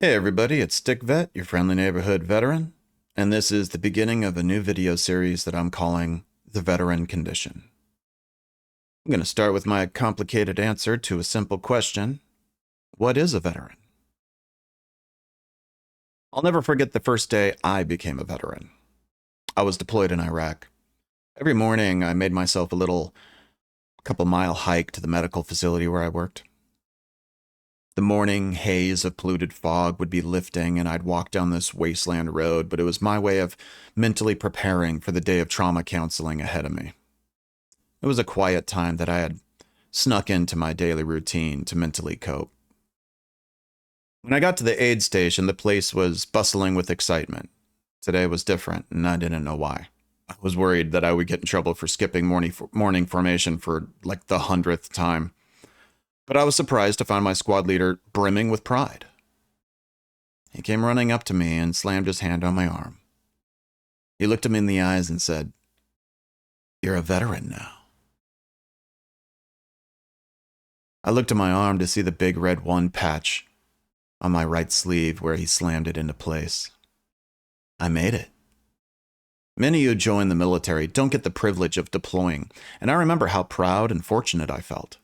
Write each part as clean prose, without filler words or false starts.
Hey everybody, it's Stick Vet, your friendly neighborhood veteran, and this is the beginning of a new video series that I'm calling The Veteran Condition. I'm going to start with my complicated answer to a simple question. What is a veteran? I'll never forget the first day I became a veteran. I was deployed in Iraq. Every morning I made myself a little couple-mile hike to the medical facility where I worked. The morning haze of polluted fog would be lifting, and I'd walk down this wasteland road, but it was my way of mentally preparing for the day of trauma counseling ahead of me. It was a quiet time that I had snuck into my daily routine to mentally cope. When I got to the aid station, the place was bustling with excitement. Today was different, and I didn't know why. I was worried that I would get in trouble for skipping morning formation for like the 100th time. But I was surprised to find my squad leader brimming with pride. He came running up to me and slammed his hand on my arm. He looked at me in the eyes and said, "You're a veteran now." I looked at my arm to see the big red 1 patch on my right sleeve where he slammed it into place. I made it. Many who join the military don't get the privilege of deploying, and I remember how proud and fortunate I felt.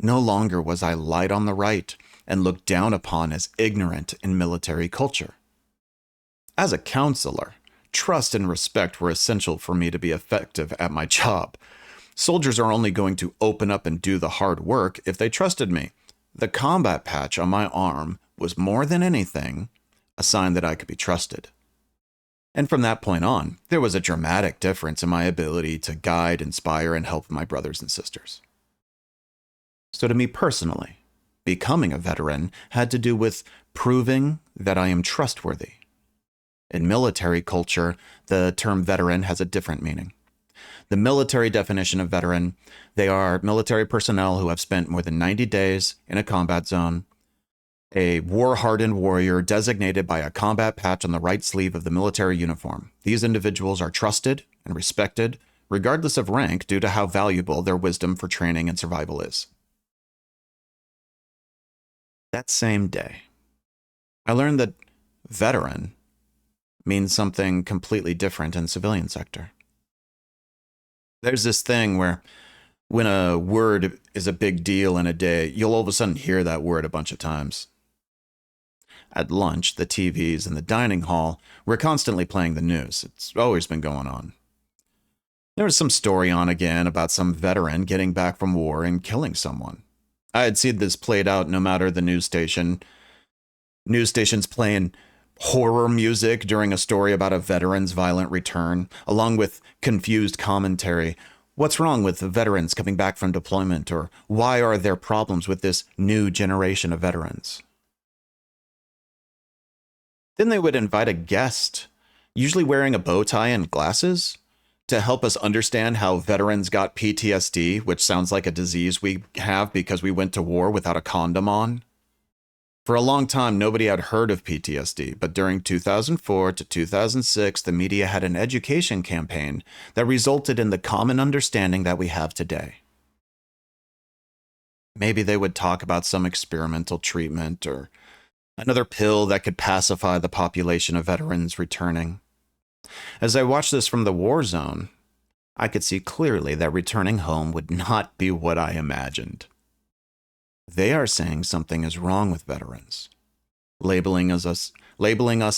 No longer was I light on the right and looked down upon as ignorant in military culture. As a counselor, trust and respect were essential for me to be effective at my job. Soldiers are only going to open up and do the hard work if they trusted me. The combat patch on my arm was more than anything a sign that I could be trusted. And from that point on, there was a dramatic difference in my ability to guide, inspire, and help my brothers and sisters. So to me personally, becoming a veteran had to do with proving that I am trustworthy. In military culture, the term veteran has a different meaning. The military definition of veteran, they are military personnel who have spent more than 90 days in a combat zone, a war-hardened warrior designated by a combat patch on the right sleeve of the military uniform. These individuals are trusted and respected, regardless of rank, due to how valuable their wisdom for training and survival is. That same day, I learned that veteran means something completely different in civilian sector. There's this thing where when a word is a big deal in a day, you'll all of a sudden hear that word a bunch of times. At lunch, the TVs in the dining hall were constantly playing the news. It's always been going on. There was some story on again about some veteran getting back from war and killing someone. I had seen this played out no matter the news station. News stations playing horror music during a story about a veteran's violent return, along with confused commentary. What's wrong with the veterans coming back from deployment, or why are there problems with this new generation of veterans? Then they would invite a guest, usually wearing a bow tie and glasses, to help us understand how veterans got PTSD, which sounds like a disease we have because we went to war without a condom on. For a long time, nobody had heard of PTSD, but during 2004 to 2006, the media had an education campaign that resulted in the common understanding that we have today. Maybe they would talk about some experimental treatment or another pill that could pacify the population of veterans returning. As I watched this from the war zone, I could see clearly that returning home would not be what I imagined. They are saying something is wrong with veterans, labeling us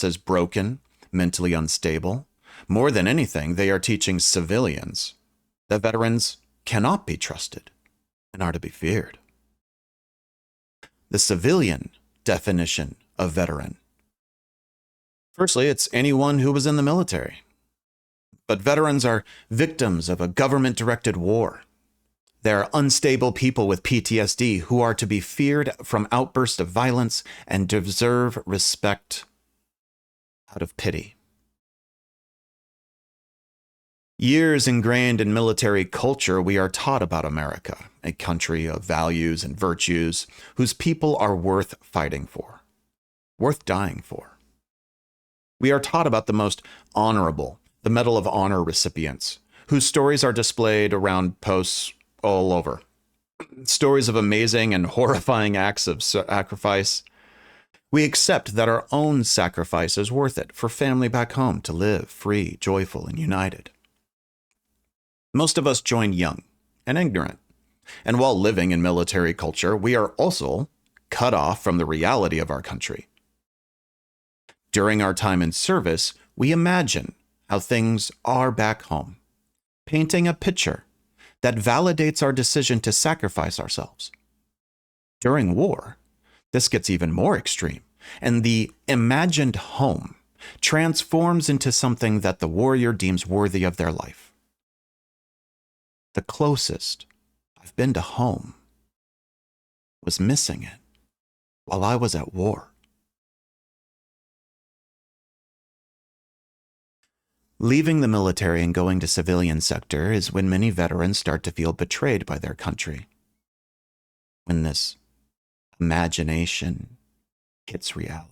as broken, mentally unstable. More than anything, they are teaching civilians that veterans cannot be trusted and are to be feared. The civilian definition of veteran. Firstly, it's anyone who was in the military. But veterans are victims of a government-directed war. They are unstable people with PTSD who are to be feared from outbursts of violence and deserve respect out of pity. Years ingrained in military culture, we are taught about America, a country of values and virtues whose people are worth fighting for, worth dying for. We are taught about the most honorable, the Medal of Honor recipients, whose stories are displayed around posts all over. Stories of amazing and horrifying acts of sacrifice. We accept that our own sacrifice is worth it for family back home to live free, joyful, and united. Most of us join young and ignorant, and while living in military culture, we are also cut off from the reality of our country. During our time in service, we imagine how things are back home, painting a picture that validates our decision to sacrifice ourselves. During war, this gets even more extreme, and the imagined home transforms into something that the warrior deems worthy of their life. The closest I've been to home was missing it while I was at war. Leaving the military and going to civilian sector is when many veterans start to feel betrayed by their country. When this imagination hits reality.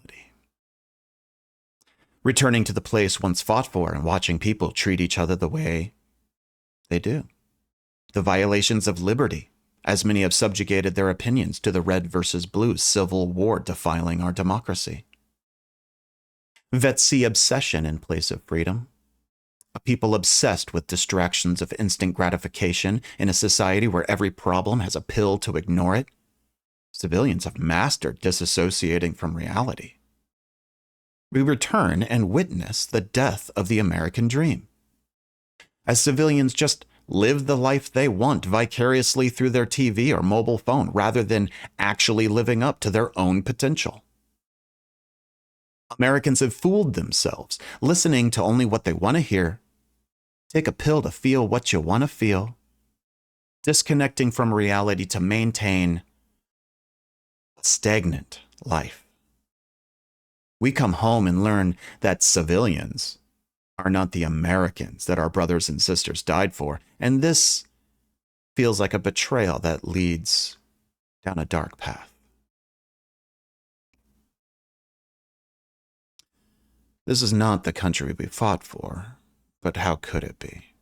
Returning to the place once fought for and watching people treat each other the way they do. The violations of liberty, as many have subjugated their opinions to the red versus blue civil war defiling our democracy. Vets see obsession in place of freedom. A people obsessed with distractions of instant gratification in a society where every problem has a pill to ignore it. Civilians have mastered disassociating from reality. We return and witness the death of the American dream. As civilians just live the life they want vicariously through their TV or mobile phone rather than actually living up to their own potential. Americans have fooled themselves, listening to only what they want to hear, take a pill to feel what you want to feel, disconnecting from reality to maintain a stagnant life. We come home and learn that civilians are not the Americans that our brothers and sisters died for, and this feels like a betrayal that leads down a dark path. This is not the country we fought for, but how could it be?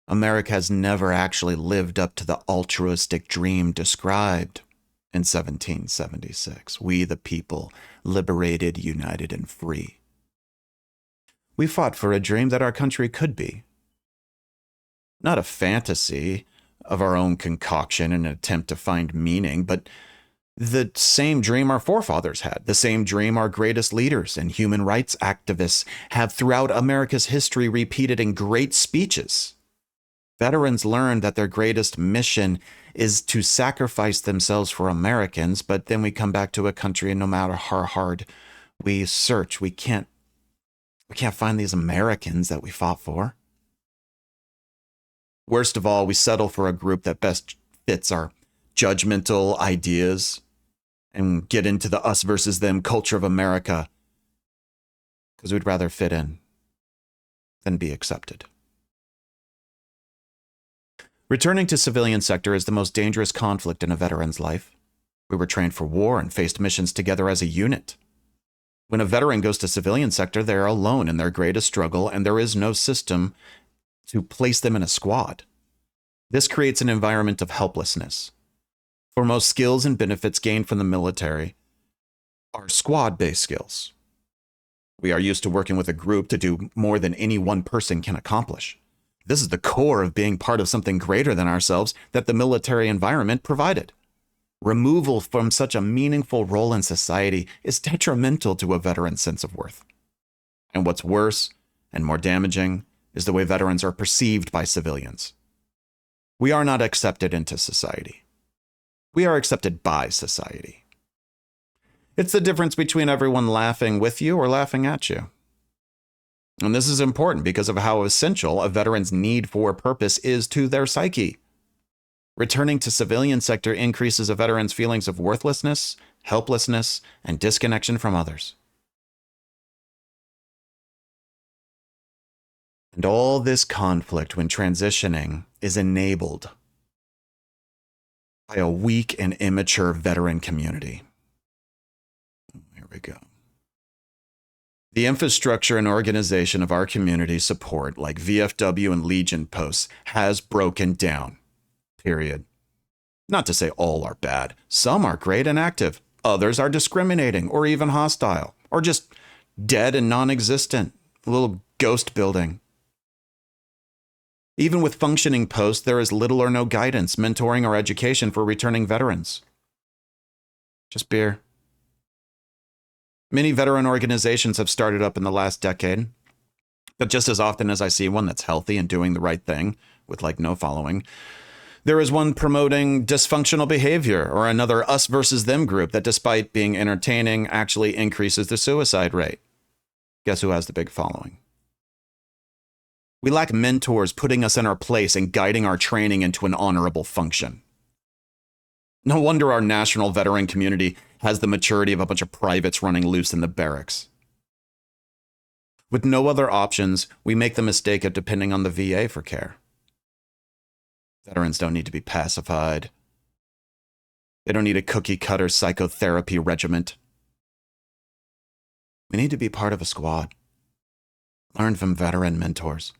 America has never actually lived up to the altruistic dream described in 1776. We, the people, liberated, united, and free. We fought for a dream that our country could be. Not a fantasy of our own concoction in an attempt to find meaning, but the same dream our forefathers had, the same dream our greatest leaders and human rights activists have throughout America's history repeated in great speeches. Veterans learned that their greatest mission is to sacrifice themselves for Americans, but then we come back to a country and no matter how hard we search, we can't find these Americans that we fought for. Worst of all, we settle for a group that best fits our judgmental ideas and get into the us versus them culture of America because we'd rather fit in than be accepted. Returning to civilian sector is the most dangerous conflict in a veteran's life. We were trained for war and faced missions together as a unit. When a veteran goes to civilian sector, they are alone in their greatest struggle, and there is no system to place them in a squad. This creates an environment of helplessness. For most skills and benefits gained from the military are squad-based skills. We are used to working with a group to do more than any one person can accomplish. This is the core of being part of something greater than ourselves that the military environment provided. Removal from such a meaningful role in society is detrimental to a veteran's sense of worth. And what's worse and more damaging is the way veterans are perceived by civilians. We are not accepted into society. We are accepted by society. It's the difference between everyone laughing with you or laughing at you. And this is important because of how essential a veteran's need for purpose is to their psyche. Returning to civilian sector increases a veteran's feelings of worthlessness, helplessness, and disconnection from others. And all this conflict when transitioning is enabled by a weak and immature veteran community. Here we go. The infrastructure and organization of our community support, like VFW and Legion posts, has broken down. Period. Not to say all are bad. Some are great and active, Others are discriminating or even hostile or just dead and non-existent, a little ghost building. Even with functioning posts, there is little or no guidance, mentoring, or education for returning veterans. Just beer. Many veteran organizations have started up in the last decade, but just as often as I see one that's healthy and doing the right thing with like no following, there is one promoting dysfunctional behavior or another us versus them group that, despite being entertaining, actually increases the suicide rate. Guess who has the big following? We lack mentors putting us in our place and guiding our training into an honorable function. No wonder our national veteran community has the maturity of a bunch of privates running loose in the barracks. With no other options, we make the mistake of depending on the VA for care. Veterans don't need to be pacified. They don't need a cookie-cutter psychotherapy regimen. We need to be part of a squad. Learn from veteran mentors.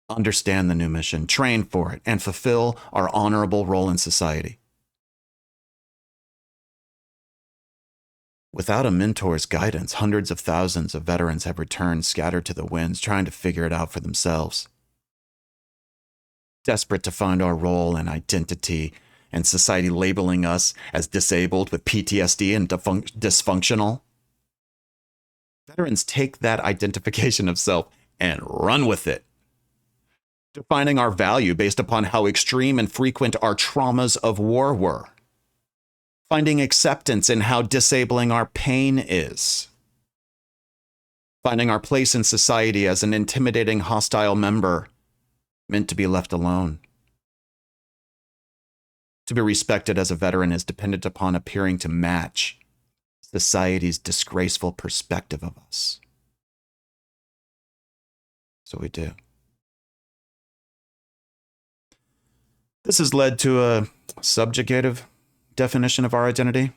Understand the new mission, train for it, and fulfill our honorable role in society. Without a mentor's guidance, hundreds of thousands of veterans have returned scattered to the winds, trying to figure it out for themselves. Desperate to find our role and identity, and society labeling us as disabled with PTSD and dysfunctional. Veterans take that identification of self and run with it, defining our value based upon how extreme and frequent our traumas of war were, finding acceptance in how disabling our pain is, finding our place in society as an intimidating, hostile member meant to be left alone. To be respected as a veteran is dependent upon appearing to match society's disgraceful perspective of us. So we do. This has led to a subjugative definition of our identity.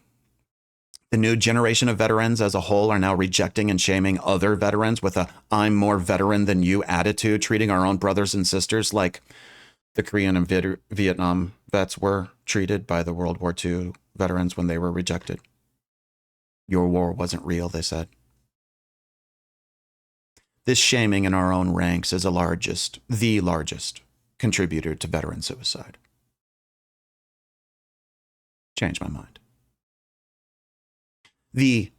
The new generation of veterans as a whole are now rejecting and shaming other veterans with a "I'm more veteran than you" attitude, treating our own brothers and sisters like the Korean and Vietnam vets were treated by the World War II veterans when they were rejected. Your war wasn't real, they said. This shaming in our own ranks is the largest contributor to veteran suicide. Changed my mind. The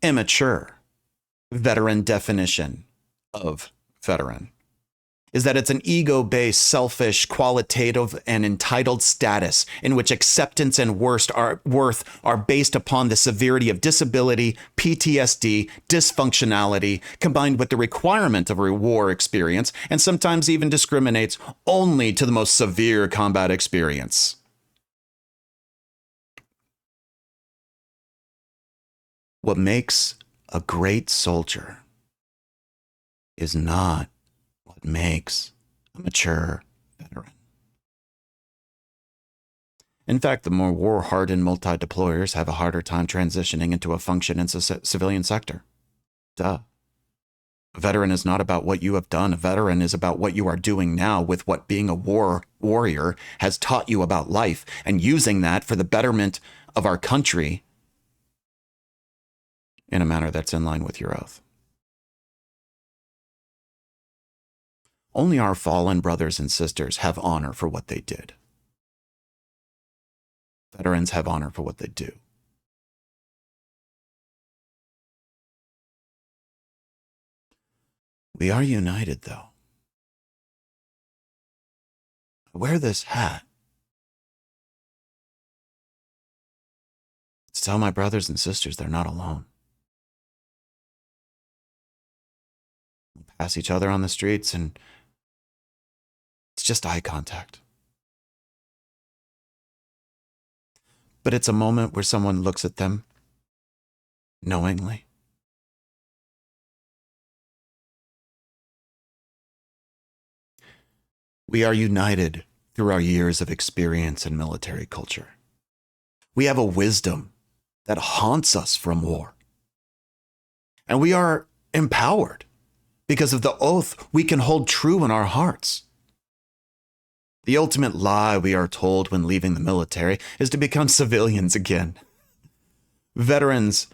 immature veteran definition of veteran is that it's an ego-based, selfish, qualitative, and entitled status in which acceptance and worth are based upon the severity of disability, PTSD, dysfunctionality, combined with the requirement of a war experience, and sometimes even discriminates only to the most severe combat experience. What makes a great soldier is not what makes a mature veteran. In fact, the more war-hardened multi-deployers have a harder time transitioning into a function in the civilian sector. Duh. A veteran is not about what you have done. A veteran is about what you are doing now with what being a warrior has taught you about life, and using that for the betterment of our country in a manner that's in line with your oath. Only our fallen brothers and sisters have honor for what they did. Veterans have honor for what they do. We are united, though. I wear this hat to tell my brothers and sisters they're not alone. We pass each other on the streets and it's just eye contact. But it's a moment where someone looks at them knowingly. We are united through our years of experience in military culture. We have a wisdom that haunts us from war. And we are empowered because of the oath we can hold true in our hearts. The ultimate lie we are told when leaving the military is to become civilians again. Veterans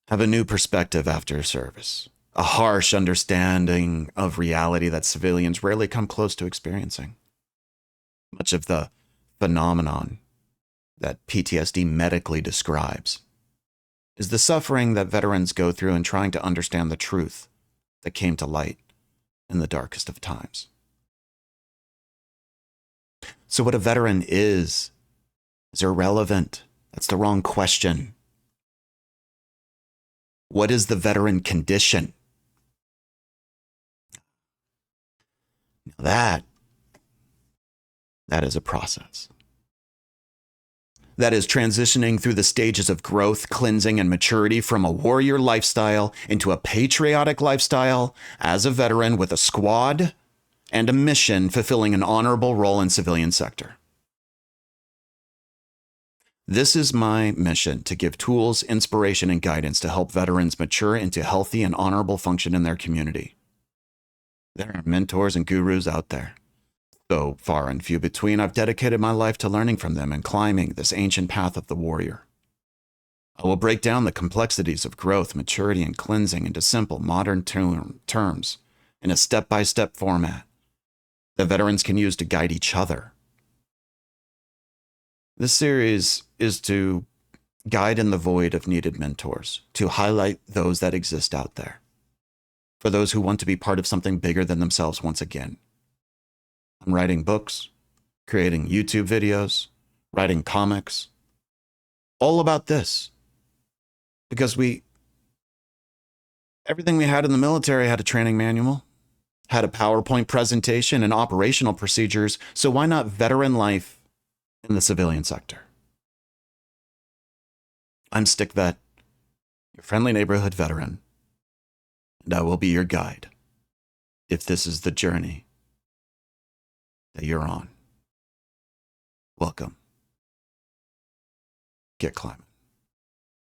have a new perspective after service, a harsh understanding of reality that civilians rarely come close to experiencing. Much of the phenomenon that PTSD medically describes is the suffering that veterans go through in trying to understand the truth that came to light in the darkest of times. So what a veteran is irrelevant. That's the wrong question. What is the veteran condition? That is a process. That is transitioning through the stages of growth, cleansing, and maturity from a warrior lifestyle into a patriotic lifestyle as a veteran with a squad and a mission fulfilling an honorable role in civilian sector. This is my mission, to give tools, inspiration, and guidance to help veterans mature into healthy and honorable function in their community. There are mentors and gurus out there. Though far and few between, I've dedicated my life to learning from them and climbing this ancient path of the warrior. I will break down the complexities of growth, maturity, and cleansing into simple, modern terms in a step-by-step format that veterans can use to guide each other. This series is to guide in the void of needed mentors, to highlight those that exist out there, for those who want to be part of something bigger than themselves once again. I'm writing books, creating YouTube videos, writing comics, all about this. Because everything we had in the military had a training manual, had a PowerPoint presentation and operational procedures, so why not veteran life in the civilian sector? I'm Stick Vet, your friendly neighborhood veteran, and I will be your guide if this is the journey that you're on. Welcome. Get climbing.